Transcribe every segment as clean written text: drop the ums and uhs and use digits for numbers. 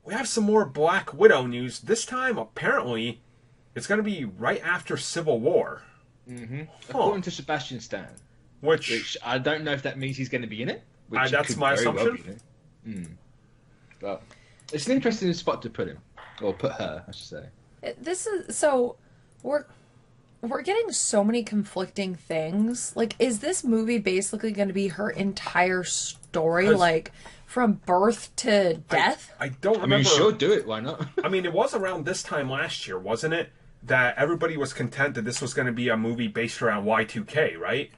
we have some more Black Widow news. This time, apparently, it's going to be right after Civil War. Mm-hmm. According to Sebastian Stan. Which I don't know if that means he's going to be in it. Which that's my assumption. But it's an interesting spot to put him. Or put her, I should say. This is... So, we're getting so many conflicting things. Like, is this movie basically going to be her entire story? Like, from birth to death? I don't remember. I mean, sure, do it. Why not? I mean, it was around this time last year, wasn't it? That everybody was content that this was going to be a movie based around Y2K, right?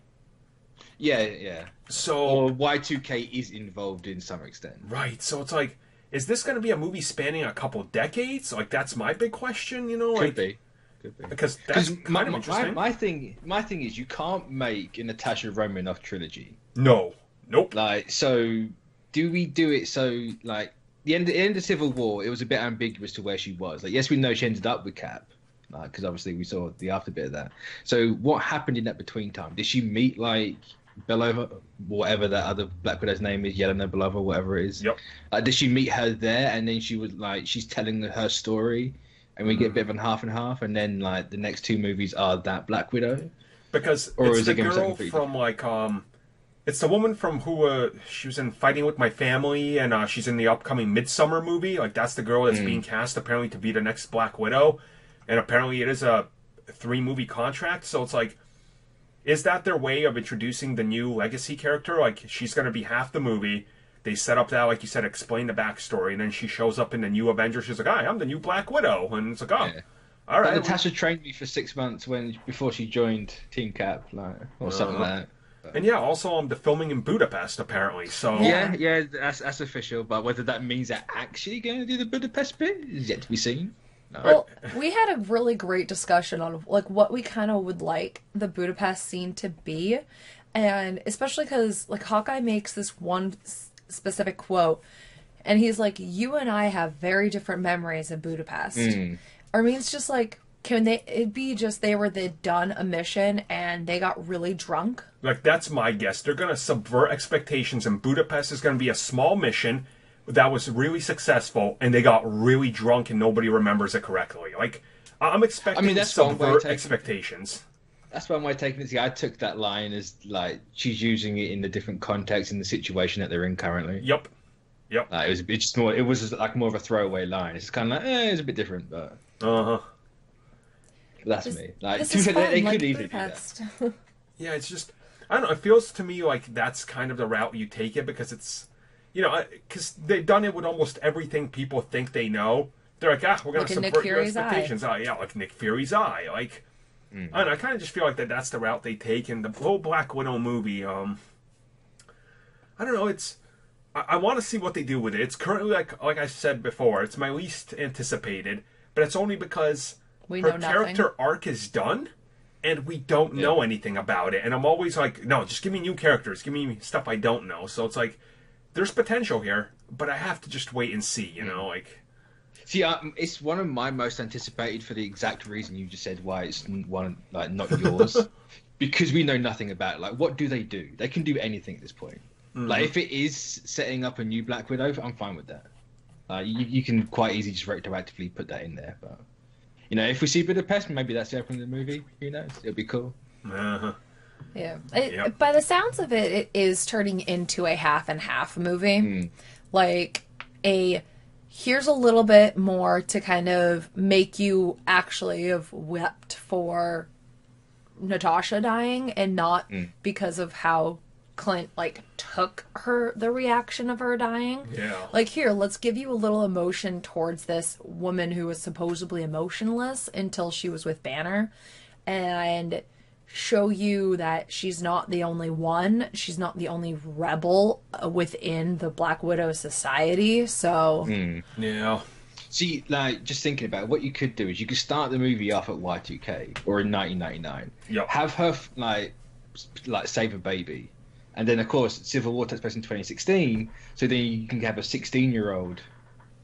Yeah. So, or Y2K is involved in some extent. Right. So it's like, is this going to be a movie spanning a couple decades? Like, that's my big question, you know? Could be. Because that's kind of interesting. My thing is, you can't make a Natasha Romanoff trilogy. No. Nope. Like, so, do we do it so, like, the end of Civil War, it was a bit ambiguous to where she was. Like, yes, we know she ended up with Cap. Because obviously we saw the after bit of that. So what happened in that between time? Did she meet, like, Belova, whatever that other Black Widow's name is, Yelena Belova, whatever it is? Yep. Did she meet her there, and then she was like, she's telling her story, and we get a bit of a half and half, and then like the next two movies are that Black Widow? Because it's the girl from like it's the woman from who she was in Fighting with My Family, and she's in the upcoming Midsummer movie. Like that's the girl that's being cast apparently to be the next Black Widow, and apparently it is a 3-movie contract. So it's like, is that their way of introducing the new legacy character? Like, she's going to be half the movie. They set up that, like you said, explain the backstory, and then she shows up in the new Avengers. She's like, "Hi, I'm the new Black Widow," and it's like, "Oh, yeah. All right." But Natasha trained me for 6 months before she joined Team Cap, or something like that. But... And yeah, also the filming in Budapest apparently. So yeah, that's official. But whether that means they're actually going to do the Budapest bit is yet to be seen. No. Well, we had a really great discussion on like what we kind of would like the Budapest scene to be, and especially because like Hawkeye makes this one specific quote, and he's like, "You and I have very different memories in Budapest." Or means just like, it be just they done a mission and they got really drunk? Like that's my guess. They're gonna subvert expectations, and Budapest is gonna be a small mission that was really successful, and they got really drunk and nobody remembers it correctly. Like, I'm expecting that's subvert expectations. That's one way of taking it. See, I took that line as, like, she's using it in the different context in the situation that they're in currently. Yep. It was like more of a throwaway line. It's kind of like, it's a bit different, but... Uh-huh. But that's me. Like, this is fun, they like could easily do that. Yeah, it's just... I don't know, it feels to me like that's kind of the route you take it, because it's... You know, because they've done it with almost everything people think they know. They're like, we're going to subvert your expectations. Yeah, like Nick Fury's eye. Like, I don't know, I kind of just feel like that's the route they take. And the whole Black Widow movie, I don't know, it's... I want to see what they do with it. It's currently, like I said before, it's my least anticipated. But it's only because her character arc is done, and we don't know anything about it. And I'm always like, no, just give me new characters. Give me stuff I don't know. So it's like... There's potential here, but I have to just wait and see, you know, like... See, it's one of my most anticipated for the exact reason you just said why it's not yours. Because we know nothing about it. Like, what do? They can do anything at this point. Like, if it is setting up a new Black Widow, I'm fine with that. You can quite easily just retroactively put that in there. But, you know, if we see Budapest, maybe that's the opening of the movie. Who knows? It'll be cool. Uh-huh. Yeah. By the sounds of it, it is turning into a half and half movie. Like here's a little bit more to kind of make you actually have wept for Natasha dying, and not because of how Clint took the reaction of her dying. Yeah. Like, here, let's give you a little emotion towards this woman who was supposedly emotionless until she was with Banner, and show you that she's not the only one. She's not the only rebel within the Black Widow society. So yeah. See, like, just thinking about it, what you could do is you could start the movie off at Y2K or in 1999. Yep. Have her like save a baby, and then of course Civil War takes place in 2016. So then you can have a 16-year-old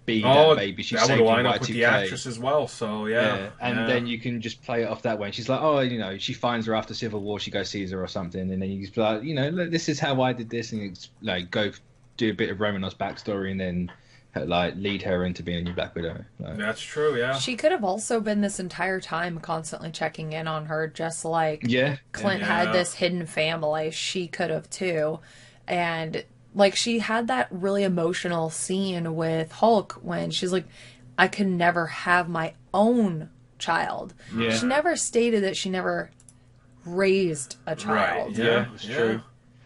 be that baby. She that saved would line in up with the actress as well. So yeah. And then you can just play it off that way. And she's like, oh, you know, she finds her after Civil War. She goes sees her or something, and then you just be like, you know, look, this is how I did this, and it's like go do a bit of Romanoff's backstory, and then like lead her into being a new Black Widow. Like, That's true, yeah. She could have also been this entire time constantly checking in on her, just like yeah, Clint had this hidden family. She could have too. And like she had that really emotional scene with Hulk when she's like, I could never have my own child. Yeah. She never stated that she never raised a child. Right, yeah, it's true.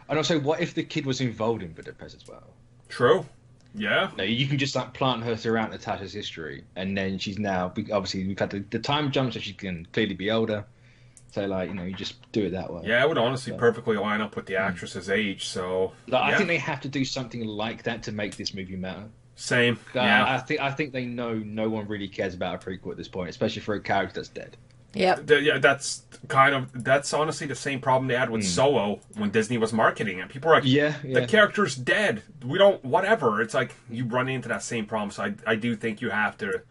And also, what if the kid was involved in Budapest as well? True. Yeah. No, you can just like plant her throughout Natasha's history, and then she's now obviously we've had the time jump, so she can clearly be older. So like you just do it that way. Yeah, it would honestly perfectly line up with the actress's age. So I think they have to do something like that to make this movie matter. Same. Yeah. I think they know no one really cares about a prequel at this point, especially for a character that's dead. Yep. Yeah, that's honestly the same problem they had with Solo when Disney was marketing it. People are like, the character's dead. We don't, whatever. It's like you run into that same problem. So I do think you have to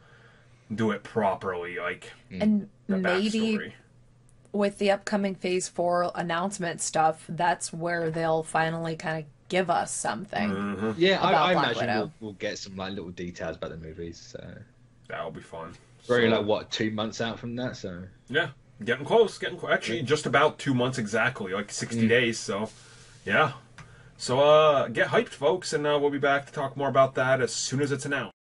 do it properly, like and the maybe backstory. With the upcoming Phase 4 announcement stuff, that's where they'll finally kind of give us something. Mm-hmm. Yeah, I Black imagine Widow. we'll get some like little details about the movies. So That'll be fun. very like what 2 months out from that. So yeah, getting close. Actually, just about 2 months exactly, like 60 days. So yeah. So get hyped, folks, and we'll be back to talk more about that as soon as it's announced.